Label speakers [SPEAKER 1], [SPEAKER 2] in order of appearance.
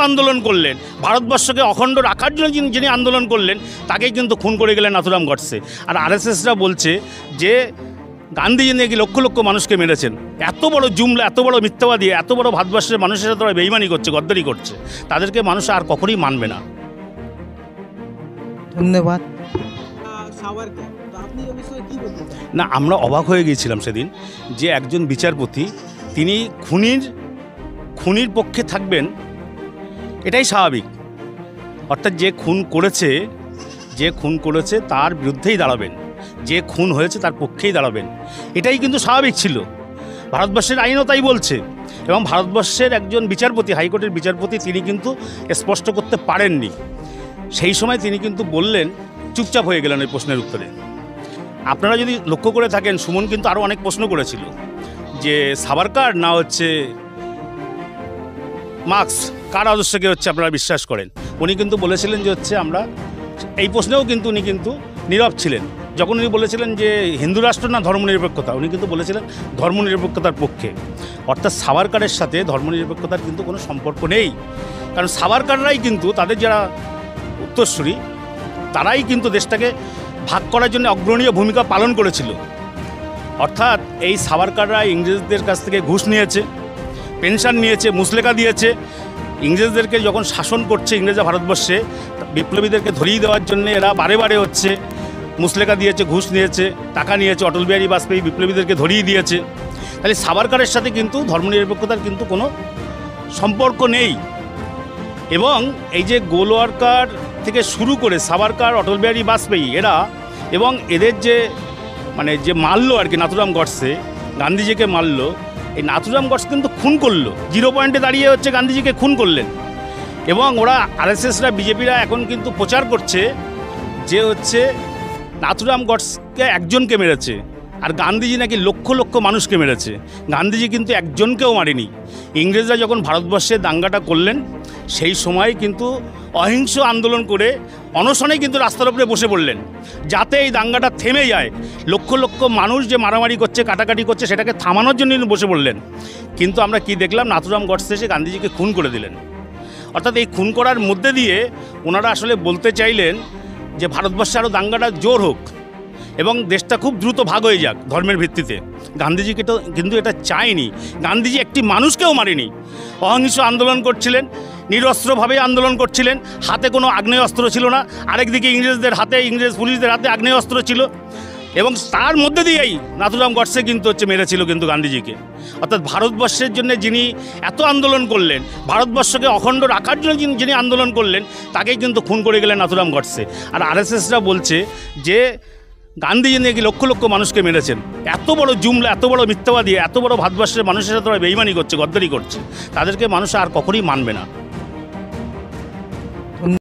[SPEAKER 1] আন্দোলন করলেন, ভারতবর্ষকে অখণ্ড রাখার জন্য যিনি আন্দোলন করলেন তাকেই কিন্তু খুন করে গেলেন নাথুরাম গডসে। আর আরএসএসরা বলছে যে গান্ধীজি নাকি লক্ষ লক্ষ মানুষকে মেরেছেন। এত বড় জুমলা, এত বড় মিথ্যাবাদী, এত বড় ভারতবর্ষের মানুষের সাথে তারা বেইমানি করছে, গদ্দারি করছে, তাদেরকে মানুষ আর কখনোই মানবে না।
[SPEAKER 2] ধন্যবাদ।
[SPEAKER 1] না, আমরা অবাক হয়ে গিয়েছিলাম সেদিন যে একজন বিচারপতি তিনি খুনির পক্ষে থাকবেন, এটাই স্বাভাবিক। অর্থাৎ যে খুন করেছে তার বিরুদ্ধেই দাঁড়াবেন, যে খুন হয়েছে তার পক্ষেই দাঁড়াবেন, এটাই কিন্তু স্বাভাবিক ছিল। ভারতবর্ষের আইনও তাই বলছে। এবং ভারতবর্ষের একজন বিচারপতি, হাইকোর্টের বিচারপতি, তিনি কিন্তু স্পষ্ট করতে পারেননি। সেই সময় তিনি কিন্তু বললেন, চুপচাপ হয়ে গেলেন ওই প্রশ্নের উত্তরে। আপনারা যদি লক্ষ্য করে থাকেন, সুমন কিন্তু আরও অনেক প্রশ্ন করেছিল যে সাভারকার না হচ্ছে মার্কস, কার আদর্শকে আপনারা বিশ্বাস করেন। উনি কিন্তু বলেছিলেন যে আমরা এই প্রশ্নেও কিন্তু উনি কিন্তু নীরব ছিলেন। যখন উনি বলেছিলেন যে হিন্দু রাষ্ট্র না ধর্মনিরপেক্ষতা, উনি কিন্তু বলেছিলেন ধর্মনিরপেক্ষতার পক্ষে। অর্থাৎ সাভারকারের সাথে ধর্মনিরপেক্ষতার কিন্তু কোনো সম্পর্ক নেই। কারণ সাভারকাররাই কিন্তু, তাদের যারা উত্তরসূরি, তারাই কিন্তু দেশটাকে ভাগ করার জন্য অগ্রণীয় ভূমিকা পালন করেছিল। অর্থাৎ এই সাভারকাররা ইংরেজদের কাছ থেকে ঘুষ নিয়েছে, পেনশন নিয়েছে, মুসলেকা দিয়েছে। ইংরেজদেরকে যখন শাসন করছে ইংরেজরা ভারতবর্ষে, বিপ্লবীদেরকে ধরিয়ে দেওয়ার জন্য এরা বারে বারে মুসলেকা দিয়েছে, ঘুষ নিয়েছে, টাকা নিয়েছে। অটল বিহারী বাজপেয়ী বিপ্লবীদেরকে ধরিয়ে দিয়েছে। তাহলে সাভারকারের সাথে কিন্তু ধর্মনিরপেক্ষতার কিন্তু কোনো সম্পর্ক নেই। এবং এই যে গোলওয়ার্কার থেকে শুরু করে সাভারকার, অটল বিহারী বাজপেয়ী এরা, এবং এদের যে মারলো আর কি নাথুরাম গডসে, গান্ধীজিকে মারলো, এই নাথুরাম গডসে কিন্তু খুন করলো, 0 পয়েন্টে দাঁড়িয়ে গান্ধীজিকে খুন করলেন। এবং ওরা আরএসএসরা, বিজেপিরা এখন কিন্তু প্রচার করছে যে নাথুরাম গডসকে একজনকে মেরেছে, আর গান্ধীজি নাকি লক্ষ লক্ষ মানুষকে মেরেছে। গান্ধীজি কিন্তু একজনকেও মারেনি। ইংরেজরা যখন ভারতবর্ষে দাঙ্গাটা করলেন, সেই সময় কিন্তু অহিংস আন্দোলন করে অনশনে কিন্তু রাস্তার উপরে বসে পড়লেন, যাতে এই দাঙ্গাটা থেমে যায়। লক্ষ লক্ষ মানুষ যে মারামারি করছে, কাটাকাটি করছে, সেটাকে থামানোর জন্য বসে পড়লেন। কিন্তু আমরা কি দেখলাম, নাথুরাম গডসে এসে গান্ধীজিকে খুন করে দিলেন। অর্থাৎ এই খুন করার মধ্যে দিয়ে ওনারা আসলে বলতে চাইলেন যে ভারতবর্ষে আরও দাঙ্গাটা জোর হোক এবং দেশটা খুব দ্রুত ভাগ হয়ে যাক ধর্মের ভিত্তিতে। গান্ধীজিকে তো কিন্তু এটা চায়নি। গান্ধীজি একটি মানুষকেও মারেনি। অহিংস আন্দোলন করছিলেন, নিরস্ত্রভাবে আন্দোলন করছিলেন, হাতে কোনো আগ্নেয়াস্ত্র ছিল না। আরেকদিকে ইংরেজ পুলিশদের হাতে আগ্নেয়াস্ত্র ছিল, এবং তার মধ্যে দিয়েই নাথুরাম গডসে কিন্তু মেরেছিল কিন্তু গান্ধীজিকে। অর্থাৎ ভারতবর্ষের জন্য যিনি এত আন্দোলন করলেন, ভারতবর্ষকে অখণ্ড রাখার জন্য যিনি আন্দোলন করলেন, তাকেই কিন্তু খুন করে গেলেন নাথুরাম গডসে। আর আরএসএসরা বলছে যে গান্ধীজি নাকি লক্ষ লক্ষ মানুষকে মেরেছেন। এত বড় জুমলা, এত বড় মিথ্যাবাদী, এত বড় ভারতবর্ষের মানুষের সাথে তারা বেইমানি করছে, গদ্দারি করছে, তাদেরকে মানুষ আর কখনোই মানবে না।